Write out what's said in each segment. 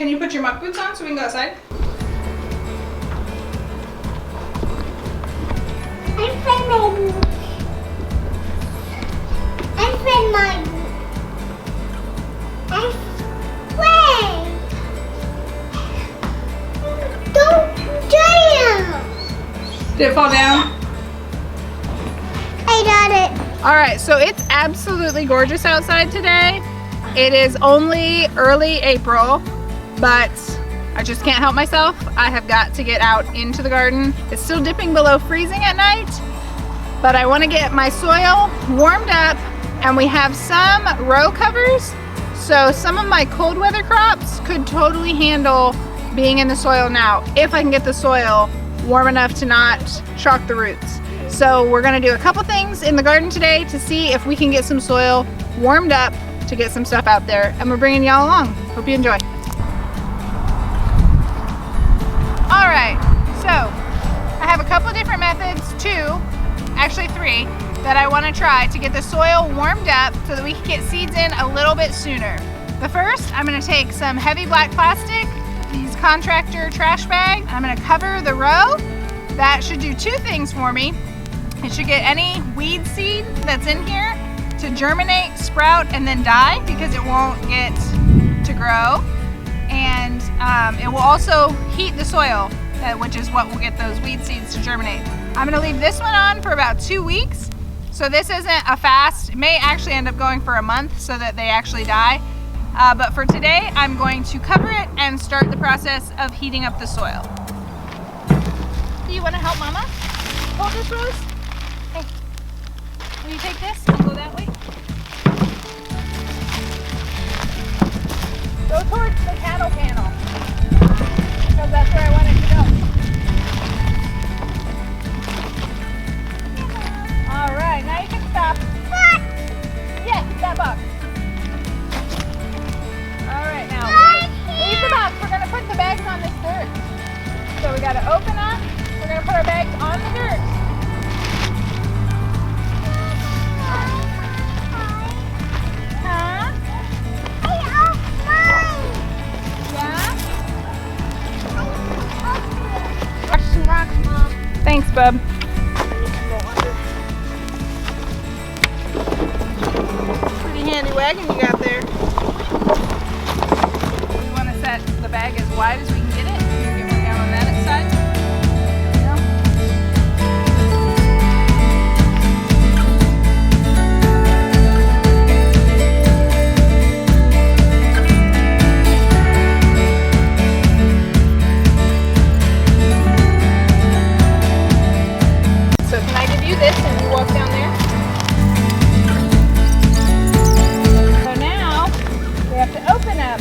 Can you put your muck boots on so we can go outside? I'm putting my boots. I'm putting my boots. I'm playing. Don't jump. Did it fall down? I got it. All right, so it's absolutely gorgeous outside today. It is only early April, but I just can't help myself. I have got to get out into the garden. It's still dipping below freezing at night, but I want to get my soil warmed up, and we have some row covers. So some of my cold weather crops could totally handle being in the soil now if I can get the soil warm enough to not shock the roots. So we're gonna do a couple things in the garden today to see if we can get some soil warmed up to get some stuff out there, and we're bringing y'all along. Hope you enjoy. All right, so I have a couple different methods, actually three, that I want to try to get the soil warmed up so that we can get seeds in a little bit sooner. The first, I'm going to take some heavy black plastic, these contractor trash bags. I'm going to cover the row. That should do two things for me. It should get any weed seed that's in here to germinate, sprout, and then die, because it won't get to grow. And it will also heat the soil, which is what will get those weed seeds to germinate. I'm going to leave this one on for about 2 weeks. So this isn't a fast. It may actually end up going for a month so that they actually die. But for today, I'm going to cover it and start the process of heating up the soil. Do you want to help Mama hold this, Rose? Hey, will you take this and go that way? Go towards the cattle panel, because that's where I want it to go. All right, now you can stop. Yes, that box. All right, now leave the box. We're gonna put the bags on this dirt. So we gotta open up. We're gonna put our bags on the dirt. Huh? Thanks, bub. Pretty handy wagon you got there. We want to set the bag as wide as we can get it. You can get one down on that side. This and you walk down there. So now we have to open up.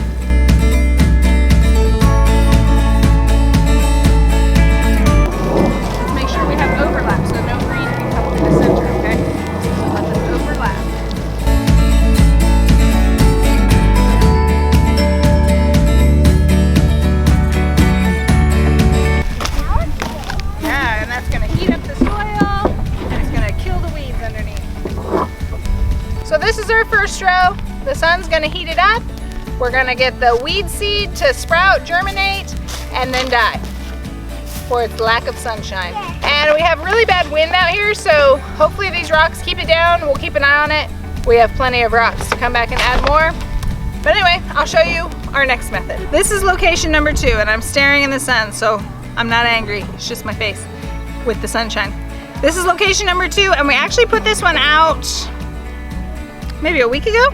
Just make sure we have overlap so no green can come to the center, okay? So let them overlap. Yeah, and that's going to heat up the soil. So this is our first row. The sun's gonna heat it up. We're gonna get the weed seed to sprout, germinate, and then die for its lack of sunshine. And we have really bad wind out here, so hopefully these rocks keep it down. We'll keep an eye on it. We have plenty of rocks to come back and add more. But anyway, I'll show you our next method. This is location number 2, and I'm staring in the sun, so I'm not angry. It's just my face with the sunshine. This is location number 2, and we actually put this one out maybe a week ago?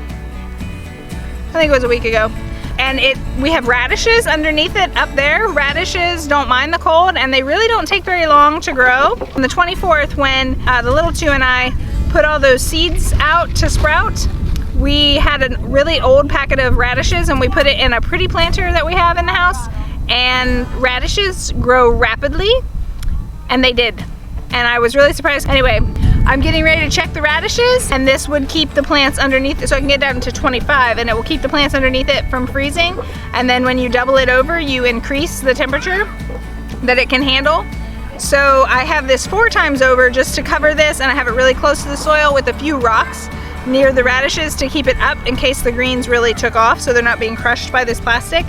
I think it was a week ago. And we have radishes underneath it up there. Radishes don't mind the cold, and they really don't take very long to grow. On the 24th, when the little two and I put all those seeds out to sprout, we had a really old packet of radishes, and we put it in a pretty planter that we have in the house. And radishes grow rapidly, and they did. And I was really surprised. Anyway, I'm getting ready to check the radishes, and this would keep the plants underneath it, so I can get down to 25, and it will keep the plants underneath it from freezing. And then when you double it over, you increase the temperature that it can handle. So I have this 4 times over just to cover this, and I have it really close to the soil with a few rocks near the radishes to keep it up in case the greens really took off, so they're not being crushed by this plastic.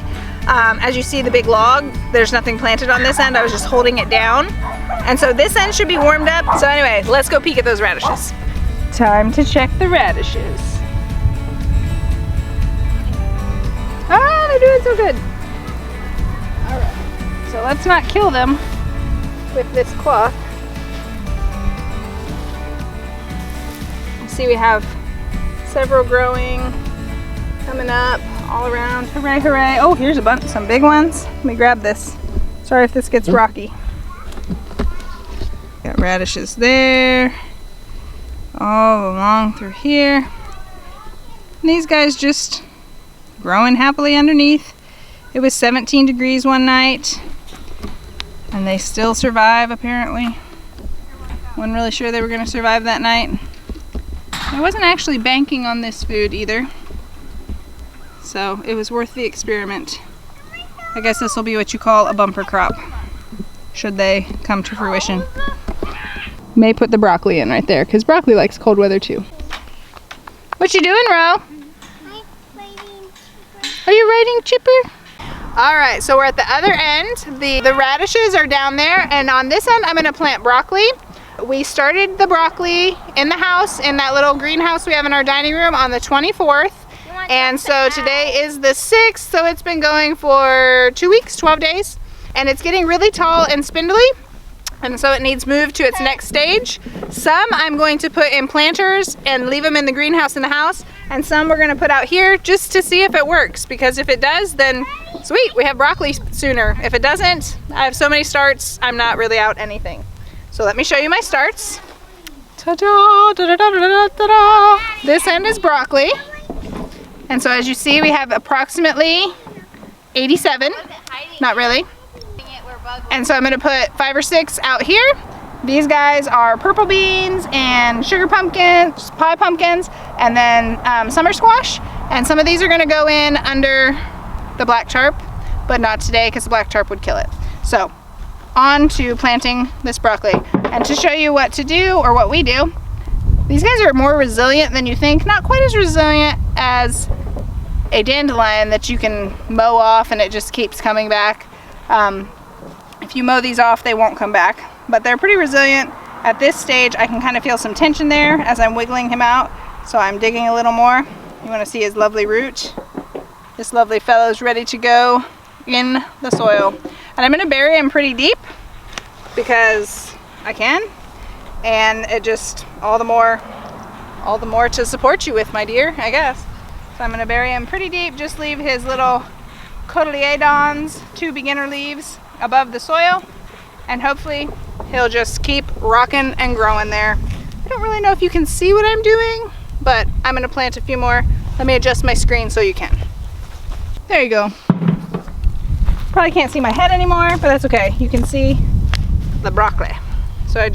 As you see the big log, there's nothing planted on this end. I was just holding it down. And so this end should be warmed up. So anyway, let's go peek at those radishes. Time to check the radishes. Ah, they're doing so good. All right, so let's not kill them with this cloth. See, we have several growing, coming up all around. Hooray, hooray. Oh, here's a bunch, some big ones. Let me grab this. Sorry if this gets rocky. Got radishes there, all along through here. And these guys just growing happily underneath. It was 17 degrees one night, and they still survive apparently. Wasn't really sure they were going to survive that night. I wasn't actually banking on this food either, so it was worth the experiment. I guess this will be what you call a bumper crop, should they come to fruition. May put the broccoli in right there, because broccoli likes cold weather too. What you doing, Ro? Are you writing chipper? All right, so we're at the other end. The radishes are down there, and on this end I'm going to plant broccoli. We started the broccoli in the house, in that little greenhouse we have in our dining room, on the 24th. And so today is the 6th, so it's been going for 2 weeks, 12 days. And it's getting really tall and spindly, and so it needs moved to its next stage. Some I'm going to put in planters and leave them in the greenhouse in the house, and some we're going to put out here just to see if it works, because if it does, then sweet, we have broccoli sooner. If it doesn't, I have so many starts, I'm not really out anything. So let me show you my starts. Ta-da, da-da-da-da-da-da-da. This end is broccoli. And so as you see, we have approximately 87. Not really. And so I'm gonna put 5 or 6 out here. These guys are purple beans and sugar pumpkins, pie pumpkins, and then summer squash. And some of these are gonna go in under the black tarp, but not today because the black tarp would kill it. So on to planting this broccoli. And to show you what to do, or what we do, these guys are more resilient than you think. Not quite as resilient as a dandelion that you can mow off and it just keeps coming back. If you mow these off, they won't come back, but they're pretty resilient. At this stage, I can kind of feel some tension there as I'm wiggling him out, so I'm digging a little more. You want to see his lovely root. This lovely fellow's ready to go in the soil. And I'm going to bury him pretty deep because I can, and it just all the more to support you with, my dear, I guess. So I'm going to bury him pretty deep, just leave his little cotyledons, 2 beginner leaves above the soil, and hopefully he'll just keep rocking and growing there. I don't really know if you can see what I'm doing, but I'm going to plant a few more. Let me adjust my screen so you can. There you go. Probably can't see my head anymore, but that's okay. You can see the broccoli. So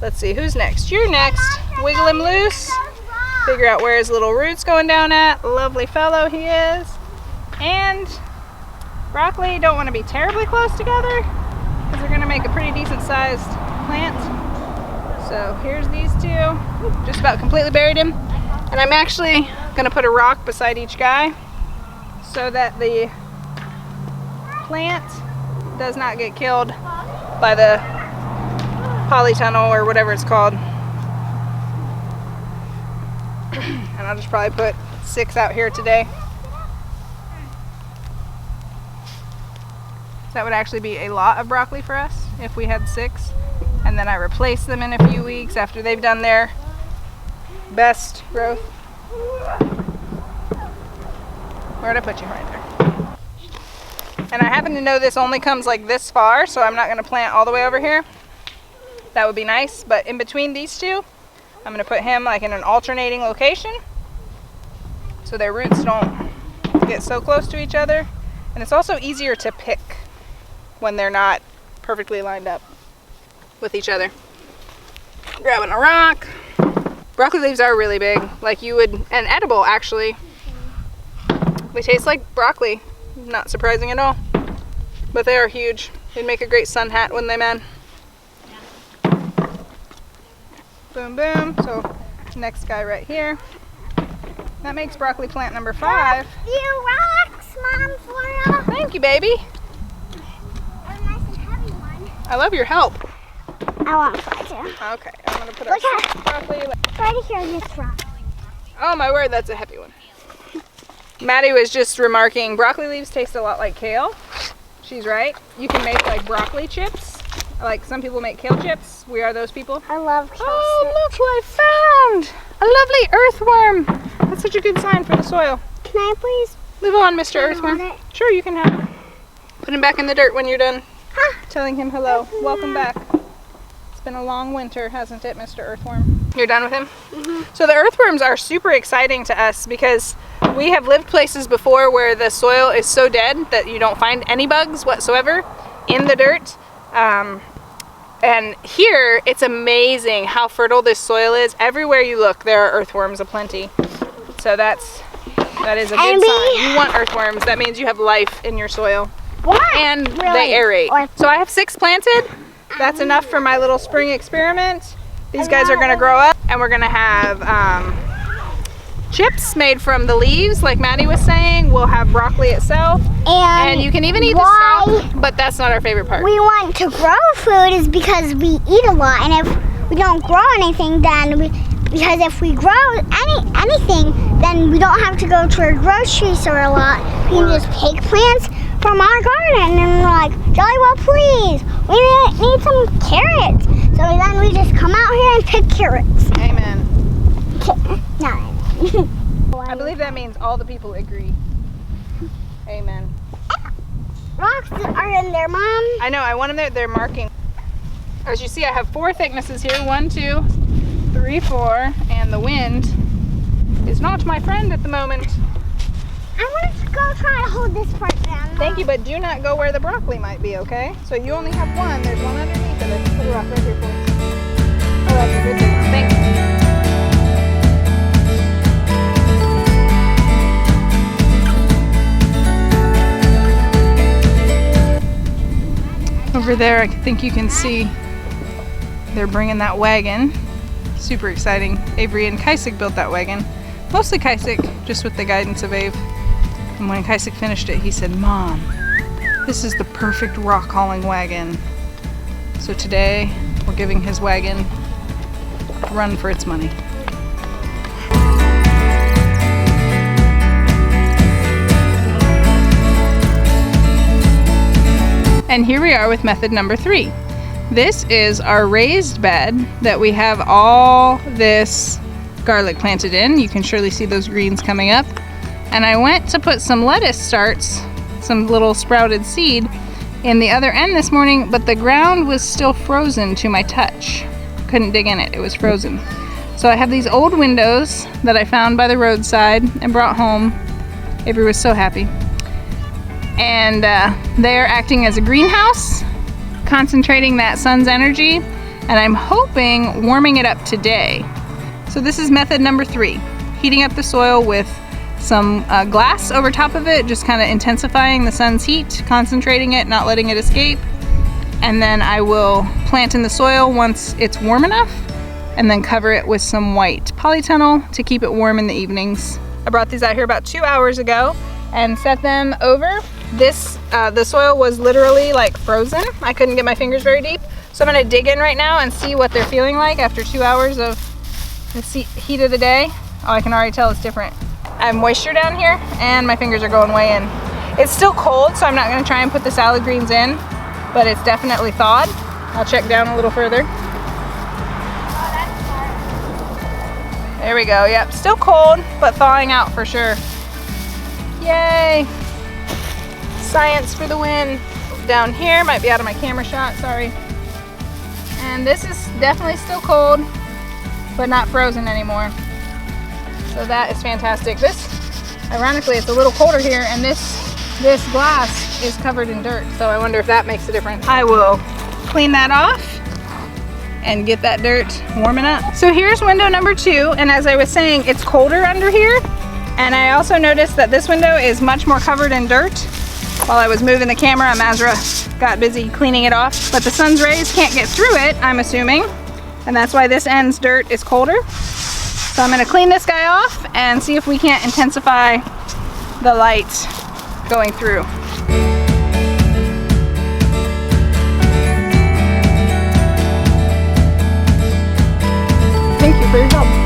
let's see, who's next? You're next. Wiggle him loose. Figure out where his little root's going down at. Lovely fellow he is. And broccoli don't want to be terribly close together because they're going to make a pretty decent sized plant. So here's these 2. Just about completely buried him. And I'm actually going to put a rock beside each guy so that the plant does not get killed by the polytunnel or whatever it's called. And I'll just probably put 6 out here today. That would actually be a lot of broccoli for us if we had 6. And then I replace them in a few weeks after they've done their best growth. Where'd I put you? Right there. And I happen to know this only comes like this far, so I'm not going to plant all the way over here. That would be nice, but in between these 2, I'm going to put him like in an alternating location so their roots don't get so close to each other. And it's also easier to pick when they're not perfectly lined up with each other. Grabbing a rock. Broccoli leaves are really big, like you would, and edible actually. They taste like broccoli. Not surprising at all, but they are huge. They'd make a great sun hat, wouldn't they, man? Boom, boom. So next guy right here. That makes broccoli plant number 5. You rocks, Mom, for us. Thank you, baby. A nice and heavy one. I love your help. I want to try to. Okay, I'm gonna put Look our at- broccoli. Right here in this rock. Oh my word, that's a heavy one. Maddie was just remarking, broccoli leaves taste a lot like kale. She's right. You can make like broccoli chips. Like some people make kale chips. We are those people. I love kale Oh, look who I found! A lovely earthworm. That's such a good sign for the soil. Can I please? Move on, Mr. Can I Earthworm. hold it? Sure, you can have it. Put him back in the dirt when you're done Huh. telling him hello. Welcome back. It's been a long winter, hasn't it, Mr. Earthworm? You're done with him? So the earthworms are super exciting to us because we have lived places before where the soil is so dead that you don't find any bugs whatsoever in the dirt. And here, it's amazing how fertile this soil is. Everywhere you look, there are earthworms aplenty. So that is a good And sign. You want earthworms. That means you have life in your soil. What? And Really? they aerate. Or- So I have 6 planted. That's enough for my little spring experiment. These guys are gonna grow up and we're gonna have chips made from the leaves, like Maddie was saying. We'll have broccoli itself. And you can even eat the stalk, but that's not our favorite part. We want to grow food is because we eat a lot, and if we don't grow anything, because if we grow anything, then we don't have to go to a grocery store a lot. We can just take plants from our garden, and we're like, Jolly well, please, we need some carrots. So then we just come out here and pick carrots. Amen. No. I believe that means all the people agree. Amen. Rocks are in there, Mom. I know, I want them there. They're marking. As you see, I have 4 thicknesses here. 1, 2, 3, 4. And the wind is not my friend at the moment. I wanted to go try to hold this part down. Thank you, but do not go where the broccoli might be, okay? So you only have 1. There's 1 underneath of it. Put a rock right here for us. Oh, that's a good thing. Thanks. Over there, I think you can see they're bringing that wagon. Super exciting. Avery and Kaisik built that wagon. Mostly Kaisik, just with the guidance of Ave. And when Kaisik finished it, he said, Mom, this is the perfect rock hauling wagon. So today, we're giving his wagon a run for its money. And here we are with method number 3. This is our raised bed that we have all this garlic planted in. You can surely see those greens coming up. And I went to put some lettuce starts, some little sprouted seed, in the other end this morning, but the ground was still frozen to my touch. Couldn't dig in it, it was frozen. So I have these old windows that I found by the roadside and brought home. Avery was so happy. And they're acting as a greenhouse, concentrating that sun's energy, and I'm hoping warming it up today. So this is method number 3, heating up the soil with some glass over top of it, just kind of intensifying the sun's heat, concentrating it, not letting it escape. And then I will plant in the soil once it's warm enough, and then cover it with some white polytunnel to keep it warm in the evenings. I brought these out here about 2 hours ago and set them over. This, the soil was literally like frozen. I couldn't get my fingers very deep. So I'm gonna dig in right now and see what they're feeling like after 2 hours of the heat of the day. Oh, I can already tell it's different. I have moisture down here and my fingers are going way in. It's still cold, so I'm not gonna try and put the salad greens in, but it's definitely thawed. I'll check down a little further. There we go, yep, still cold, but thawing out for sure. Yay! Science for the win. Down here, might be out of my camera shot, sorry. And this is definitely still cold, but not frozen anymore. So that is fantastic. This, ironically, it's a little colder here, and this glass is covered in dirt, so I wonder if that makes a difference. I will clean that off and get that dirt warming up. So here's window number 2, and as I was saying, it's colder under here, and I also noticed that this window is much more covered in dirt. While I was moving the camera, Mazra got busy cleaning it off, but the sun's rays can't get through it, I'm assuming, and that's why this end's dirt is colder. So I'm gonna clean this guy off and see if we can't intensify the light going through. for your help.